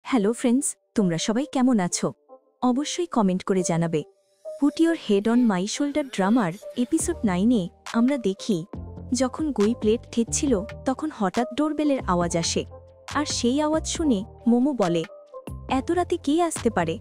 Hello friends, তোমরা সবাই কেমন আছো? অবশ্যই কমেন্ট করে জানাবে। Put your head on my shoulder ড্রামার এপিসোড 9-এ আমরা দেখি যখন গুই প্লেট ঠেকছিল তখন হঠাৎ ডোরবেলের আওয়াজ আসে। আর সেই আওয়াজ শুনে মোমো বলে, এত রাতে কে আসতে পারে?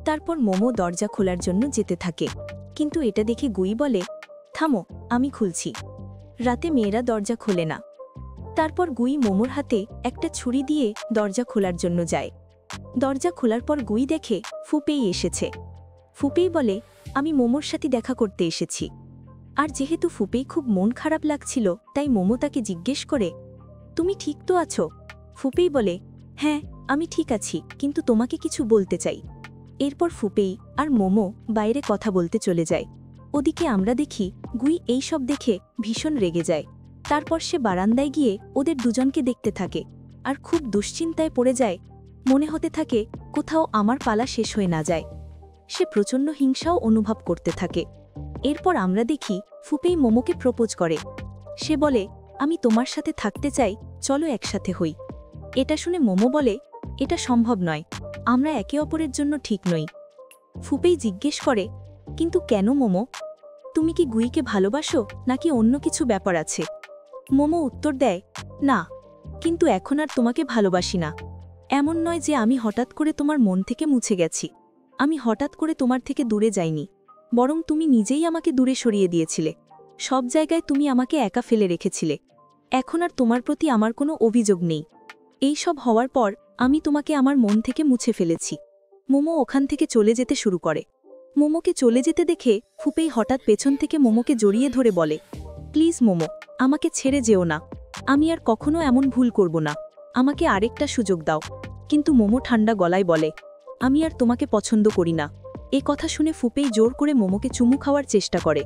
তারপর মোমো দরজা খোলার জন্য যেতে থাকে, কিন্তু এটা দেখে গুই বলে, থামো, আমি খুলছি। রাতে মেয়েরা দরজা খোলে না। তারপর গুই মোমোর হাতে একটা ছুরি দিয়ে দরজা খোলার জন্য যায়। দরজা খোলার পর গুই দেখে ফুপেই এসেছে। ফুপেই বলে, আমি মোমোর সাথে দেখা করতে এসেছি। আর যেহেতু ফুপেই খুব মন খারাপ লাগছিল, তাই মোমো তাকে জিজ্ঞেস করে, তুমি ঠিক তো আছো? ফুপেই বলে, হ্যাঁ, আমি ঠিক আছি, কিন্তু তোমাকে কিছু বলতে চাই। এরপর ফুপেই আর মোমো বাইরে কথা বলতে চলে যায়। ওদিকে আমরা দেখি গুই এই সব দেখে ভীষণ রেগে যায়। তারপর সে বারান্দায় গিয়ে ওদের দুজনকে দেখতে থাকে আর খুব দুশ্চিন্তায় পড়ে যায়। মনে হতে থাকে কোথাও আমার পালা শেষ হয়ে না যায়। সে প্রচণ্ড হিংসাও অনুভব করতে থাকে। এরপর আমরা দেখি ফুপেই মোমোকে প্রপোজ করে। সে বলে, আমি তোমার সাথে থাকতে চাই, চলো একসাথে হই। এটা শুনে মোমো বলে, এটা সম্ভব নয়, আমরা একে অপরের জন্য ঠিক নই। ফুপেই জিজ্ঞেস করে, কিন্তু কেন মোমো? তুমি কি গুইকে ভালোবাসো নাকি অন্য কিছু ব্যাপার আছে? মোমো উত্তর দেয়, না, কিন্তু এখন আর তোমাকে ভালোবাসি না। এমন নয় যে আমি হঠাৎ করে তোমার মন থেকে মুছে গেছি। আমি হঠাৎ করে তোমার থেকে দূরে যাইনি, বরং তুমি নিজেই আমাকে দূরে সরিয়ে দিয়েছিলে। সব জায়গায় তুমি আমাকে একা ফেলে রেখেছিলে। এখন আর তোমার প্রতি আমার কোনো অভিযোগ নেই। এই সব হওয়ার পর আমি তোমাকে আমার মন থেকে মুছে ফেলেছি। মোমো ওখান থেকে চলে যেতে শুরু করে। মোমোকে চলে যেতে দেখে ফুপেই হঠাৎ পেছন থেকে মোমোকে জড়িয়ে ধরে বলে, প্লিজ মোমো, আমাকে ছেড়ে যেও না। আমি আর কখনো এমন ভুল করব না। আমাকে আরেকটা সুযোগ দাও। কিন্তু মোমো ঠান্ডা গলায় বলে, আমি আর তোমাকে পছন্দ করি না। এ কথা শুনে ফুপেই জোর করে মোমোকে চুমু খাওয়ার চেষ্টা করে।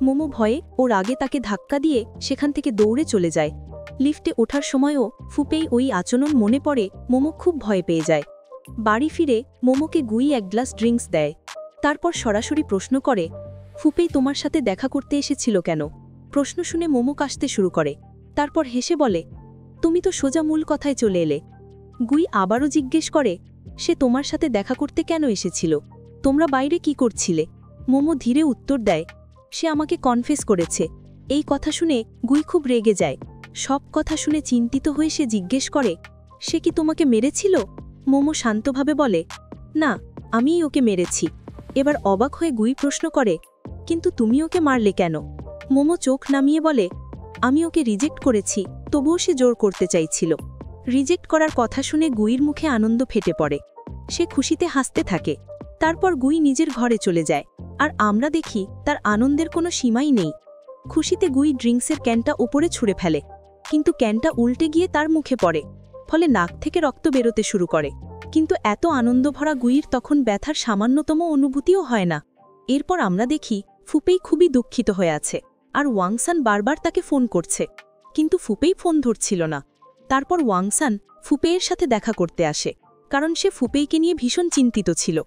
মোমো ভয়ে ওর আগে তাকে ধাক্কা দিয়ে সেখান থেকে দৌড়ে চলে যায়। লিফটে ওঠার সময়ও ফুপেই ওই আচরণ মনে পড়ে। মোমো খুব ভয় পেয়ে যায়। বাড়ি ফিরে মোমোকে গুই এক গ্লাস ড্রিঙ্কস দেয়। তারপর সরাসরি প্রশ্ন করে, ফুপেই তোমার সাথে দেখা করতে এসেছিল কেন? প্রশ্ন শুনে মোমো কাশতে শুরু করে। তারপর হেসে বলে, তুমি তো সোজা মূল কথায় চলে এলে। গুই আবারও জিজ্ঞেস করে, সে তোমার সাথে দেখা করতে কেন এসেছিল? তোমরা বাইরে কি করছিলে? মোমো ধীরে উত্তর দেয়, সে আমাকে কনফেস করেছে। এই কথা শুনে গুই খুব রেগে যায়। সব কথা শুনে চিন্তিত হয়ে সে জিজ্ঞেস করে, সে কি তোমাকে মেরেছিল? মোমো শান্তভাবে বলে, না, আমিই ওকে মেরেছি। এবার অবাক হয়ে গুই প্রশ্ন করে, কিন্তু তুমি ওকে মারলে কেন? মোমো চোখ নামিয়ে বলে, আমি ওকে রিজেক্ট করেছি, তবুও সে জোর করতে চাইছিল। রিজেক্ট করার কথা শুনে গুইয়ের মুখে আনন্দ ফেটে পড়ে। সে খুশিতে হাসতে থাকে। তারপর গুই নিজের ঘরে চলে যায়। আর আমরা দেখি তার আনন্দের কোনো সীমাই নেই। খুশিতে গুই ড্রিঙ্কসের ক্যানটা ওপরে ছুঁড়ে ফেলে, কিন্তু ক্যানটা উল্টে গিয়ে তার মুখে পড়ে। ফলে নাক থেকে রক্ত বেরোতে শুরু করে। কিন্তু এত আনন্দ ভরা গুইয়ের তখন ব্যথার সামান্যতম অনুভূতিও হয় না। এরপর আমরা দেখি ফুপেই খুবই দুঃখিত হয়ে আছে। আর ওয়াংসান বারবার তাকে ফোন করছে, কিন্তু ফুপেই ফোন ধরছিল না। তারপর ওয়াংসান ফুপেইয়ের সাথে দেখা করতে আসে, কারণ সে ফুপেইকে নিয়ে ভীষণ চিন্তিত ছিল।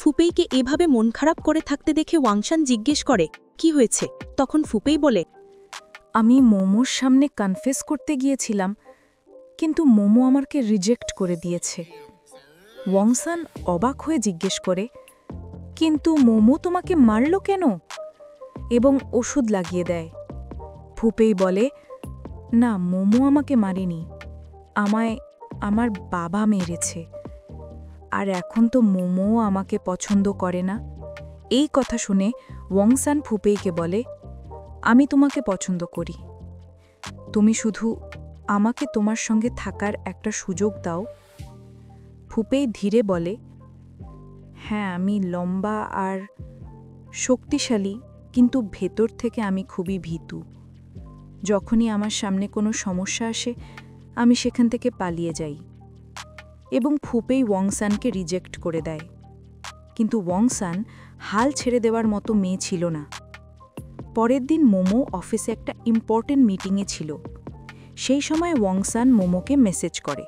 ফুপেইকে এভাবে মন খারাপ করে থাকতে দেখে ওয়াংসান জিজ্ঞেস করে, কি হয়েছে? তখন ফুপেই বলে, আমি মোমোর সামনে কনফেস করতে গিয়েছিলাম, কিন্তু মোমো আমাকে রিজেক্ট করে দিয়েছে। ওয়াংসান অবাক হয়ে জিজ্ঞেস করে, কিন্তু মোমো তোমাকে মারল কেন? এবং ওষুধ লাগিয়ে দেয়। ফুপেই বলে, না, মোমো আমাকে মারেনি, আমায় আমার বাবা মেরেছে। আর এখন তো মোমো আমাকে পছন্দ করে না। এই কথা শুনে ওয়াংসান ফুপেইকে বলে, আমি তোমাকে পছন্দ করি। তুমি শুধু আমাকে তোমার সঙ্গে থাকার একটা সুযোগ দাও। ফুপেই ধীরে বলে, হ্যাঁ, আমি লম্বা আর শক্তিশালী, কিন্তু ভেতর থেকে আমি খুবই ভীতু। যখনই আমার সামনে কোনো সমস্যা আসে, আমি সেখান থেকে পালিয়ে যাই। এবং ফুপেই ওয়াংসানকে রিজেক্ট করে দেয়। কিন্তু ওয়াংসান হাল ছেড়ে দেওয়ার মতো মেয়ে ছিল না। পরের দিন মোমো অফিসে একটা ইম্পর্টেন্ট মিটিংয়ে ছিল। সেই সময় ওয়াংসান মোমোকে মেসেজ করে,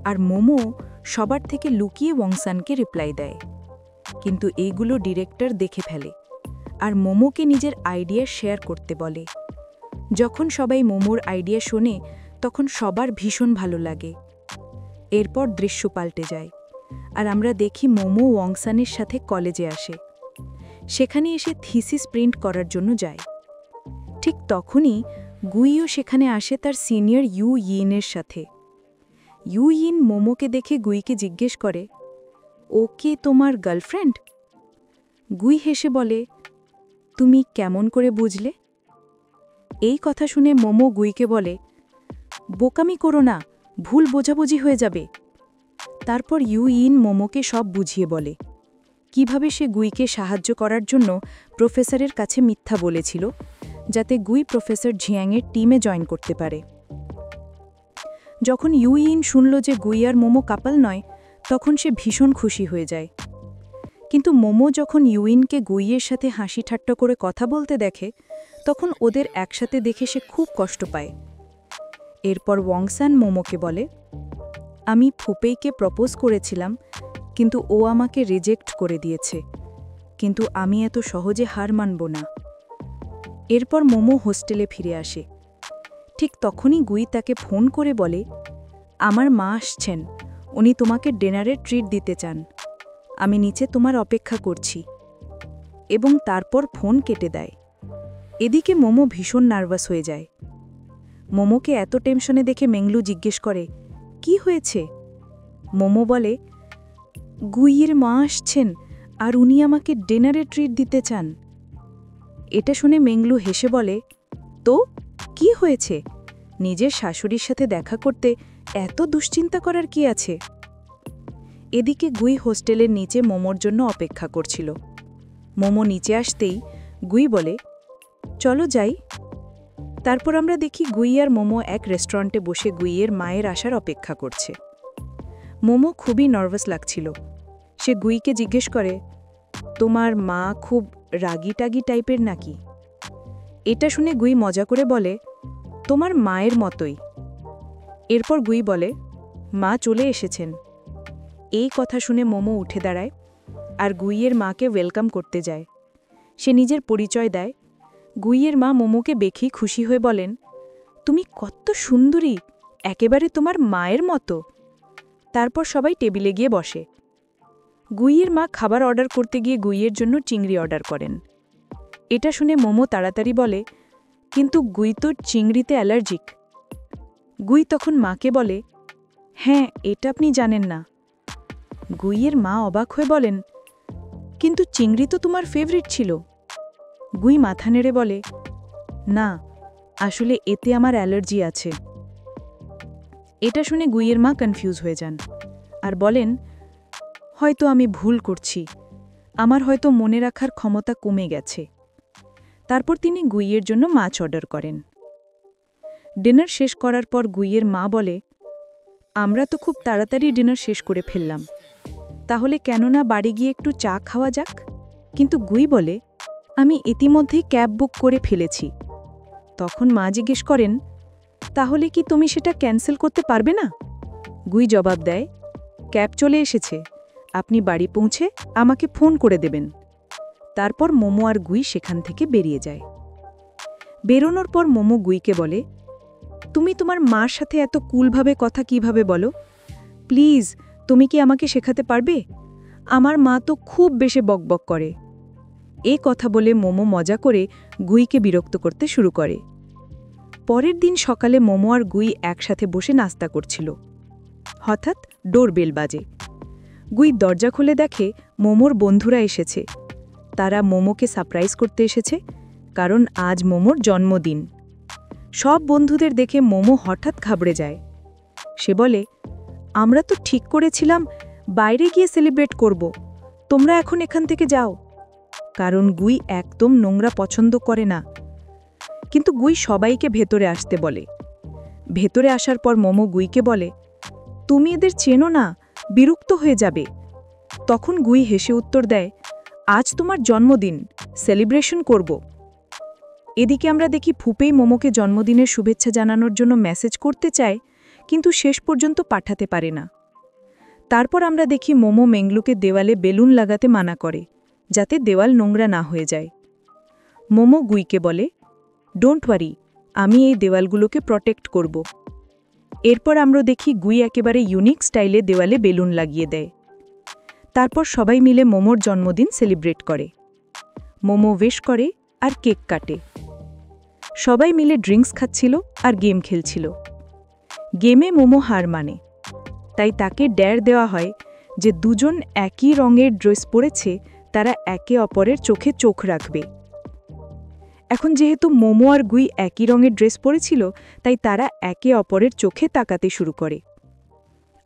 আর মোমো সবার থেকে লুকিয়ে ওয়াংসানকে রিপ্লাই দেয়। কিন্তু এইগুলো ডিরেক্টর দেখে ফেলে আর মোমোকে নিজের আইডিয়া শেয়ার করতে বলে। যখন সবাই মোমোর আইডিয়া শোনে, তখন সবার ভীষণ ভালো লাগে। এরপর দৃশ্য পাল্টে যায় আর আমরা দেখি মোমো ওয়ংসানের সাথে কলেজে আসে। সেখানে এসে থিসিস প্রিন্ট করার জন্য যায়। ঠিক তখনই গুইও সেখানে আসে তার সিনিয়র ইউ ইনের সাথে। ইউ ইন মোমোকে দেখে গুইকে জিজ্ঞেস করে, ও কি তোমার গার্লফ্রেন্ড? গুই হেসে বলে, তুমি কেমন করে বুঝলে? এই কথা শুনে মোমো গুইকে বলে, বোকামি করো না, ভুল বোঝাবুঝি হয়ে যাবে। তারপর ইউ ইন মোমোকে সব বুঝিয়ে বলে কিভাবে সে গুইকে সাহায্য করার জন্য প্রফেসরের কাছে মিথ্যা বলেছিল, যাতে গুই প্রফেসর ঝিয়াংয়ের টিমে জয়েন করতে পারে। যখন ইউ ইন শুনল যে গুই আর মোমো কাপল নয়, তখন সে ভীষণ খুশি হয়ে যায়। কিন্তু মোমো যখন ইউইনকে গুইয়ের সাথে হাসি ঠাট্টা করে কথা বলতে দেখে, তখন ওদের একসাথে দেখে সে খুব কষ্ট পায়। এরপর ওয়ংসান মোমোকে বলে, আমি ফুপেইকে প্রপোজ করেছিলাম, কিন্তু ও আমাকে রিজেক্ট করে দিয়েছে, কিন্তু আমি এত সহজে হার মানব না। এরপর মোমো হোস্টেলে ফিরে আসে। ঠিক তখনই গুই তাকে ফোন করে বলে, আমার মা আসছেন, উনি তোমাকে ডিনারের ট্রিট দিতে চান, আমি নিচে তোমার অপেক্ষা করছি। এবং তারপর ফোন কেটে দেয়। এদিকে মোমো ভীষণ নার্ভাস হয়ে যায়। মোমোকে এত টেনশনে দেখে মেংলু জিজ্ঞেস করে, কি হয়েছে? মোমো বলে, গুইয়ের মা আসছেন আর উনি আমাকে ডিনারের ট্রিট দিতে চান। এটা শুনে মেংলু হেসে বলে, তো কি হয়েছে? নিজের শাশুড়ির সাথে দেখা করতে এত দুশ্চিন্তা করার কি আছে? এদিকে গুই হোস্টেলের নিচে মোমোর জন্য অপেক্ষা করছিল। মোমো নিচে আসতেই গুই বলে, চলো যাই। তারপর আমরা দেখি গুই আর মোমো এক রেস্টুরেন্টে বসে গুইয়ের মায়ের আসার অপেক্ষা করছে। মোমো খুবই নার্ভাস লাগছিল। সে গুইকে জিজ্ঞেস করে, তোমার মা খুব রাগি টাগি টাইপের নাকি? এটা শুনে গুই মজা করে বলে, তোমার মায়ের মতোই। এরপর গুই বলে, মা চলে এসেছেন। এই কথা শুনে মোমো উঠে দাঁড়ায় আর গুইয়ের মাকে ওয়েলকাম করতে যায়। সে নিজের পরিচয় দেয়। গুইয়ের মা মোমোকে দেখেই খুশি হয়ে বলেন, তুমি কত সুন্দরী, একেবারে তোমার মায়ের মতো। তারপর সবাই টেবিলে গিয়ে বসে। গুইয়ের মা খাবার অর্ডার করতে গিয়ে গুইয়ের জন্য চিংড়ি অর্ডার করেন। এটা শুনে মোমো তাড়াতাড়ি বলে, কিন্তু গুই তো চিংড়িতে অ্যালার্জিক। গুই তখন মাকে বলে, হ্যাঁ, এটা আপনি জানেন না। গুইয়ের মা অবাক হয়ে বলেন, কিন্তু চিংড়ি তো তোমার ফেভারিট ছিল। গুই মাথা নেড়ে বলে, না, আসলে এতে আমার অ্যালার্জি আছে। এটা শুনে গুইয়ের মা কনফিউজ হয়ে যান আর বলেন, হয়তো আমি ভুল করছি, আমার হয়তো মনে রাখার ক্ষমতা কমে গেছে। তারপর তিনি গুইয়ের জন্য মাছ অর্ডার করেন। ডিনার শেষ করার পর গুইয়ের মা বলে, আমরা তো খুব তাড়াতাড়ি ডিনার শেষ করে ফেললাম, তাহলে কেন না বাড়ি গিয়ে একটু চা খাওয়া যাক? কিন্তু গুই বলে, আমি ইতিমধ্যেই ক্যাব বুক করে ফেলেছি। তখন মা জিজ্ঞেস করেন, তাহলে কি তুমি সেটা ক্যান্সেল করতে পারবে না? গুই জবাব দেয়, ক্যাব চলে এসেছে, আপনি বাড়ি পৌঁছে আমাকে ফোন করে দেবেন। তারপর মোমো আর গুই সেখান থেকে বেরিয়ে যায়। বেরোনোর পর মোমো গুইকে বলে, তুমি তোমার মার সাথে এত কুলভাবে কথা কিভাবে বলো? প্লিজ, তুমি কি আমাকে শেখাতে পারবে? আমার মা তো খুব বেশি বকবক করে। এই কথা বলে মোমো মজা করে গুইকে বিরক্ত করতে শুরু করে। পরের দিন সকালে মোমো আর গুই একসাথে বসে নাস্তা করছিল। হঠাৎ ডোরবেল বাজে। গুই দরজা খুলে দেখে মোমোর বন্ধুরা এসেছে। তারা মোমোকে সারপ্রাইজ করতে এসেছে, কারণ আজ মোমোর জন্মদিন। সব বন্ধুদের দেখে মোমো হঠাৎ ঘাবড়ে যায়। সে বলে, আমরা তো ঠিক করেছিলাম বাইরে গিয়ে সেলিব্রেট করব, তোমরা এখন এখান থেকে যাও। কারণ গুই একদম নোংরা পছন্দ করে না। কিন্তু গুই সবাইকে ভেতরে আসতে বলে। ভেতরে আসার পর মোমো গুইকে বলে, তুমি এদের চেনো না, বিরক্ত হয়ে যাবে। তখন গুই হেসে উত্তর দেয়, আজ তোমার জন্মদিন, সেলিব্রেশন করব। এদিকে আমরা দেখি ফুপেই মোমোকে জন্মদিনের শুভেচ্ছা জানানোর জন্য মেসেজ করতে চায়, কিন্তু শেষ পর্যন্ত পাঠাতে পারে না। তারপর আমরা দেখি মোমো মেংলুকে দেওয়ালে বেলুন লাগাতে মানা করে, যাতে দেওয়াল নোংরা না হয়ে যায়। মোমো গুইকে বলে, ডোন্ট ওয়ারি, আমি এই দেওয়ালগুলোকে প্রটেক্ট করব। এরপর আমরা দেখি গুই একেবারে ইউনিক স্টাইলে দেওয়ালে বেলুন লাগিয়ে দেয়। তারপর সবাই মিলে মোমোর জন্মদিন সেলিব্রেট করে। মোমো উইশ করে আর কেক কাটে। সবাই মিলে ড্রিঙ্কস খাচ্ছিল আর গেম খেলছিল। গেমে মোমো হার মানে, তাই তাকে ড্যার দেওয়া হয় যে দুজন একই রঙের ড্রেস পরেছে তারা একে অপরের চোখে চোখ রাখবে। এখন যেহেতু মোমো আর গুই একই রঙের ড্রেস পরেছিল, তাই তারা একে অপরের চোখে তাকাতে শুরু করে।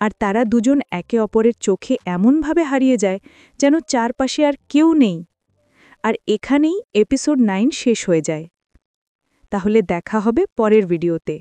আর তারা দুজন একে অপরের চোখে এমনভাবে হারিয়ে যায় যেন চারপাশে আর কেউ নেই। আর এখানেই এপিসোড 9 শেষ হয়ে যায়। তাহলে দেখা হবে পরের ভিডিওতে।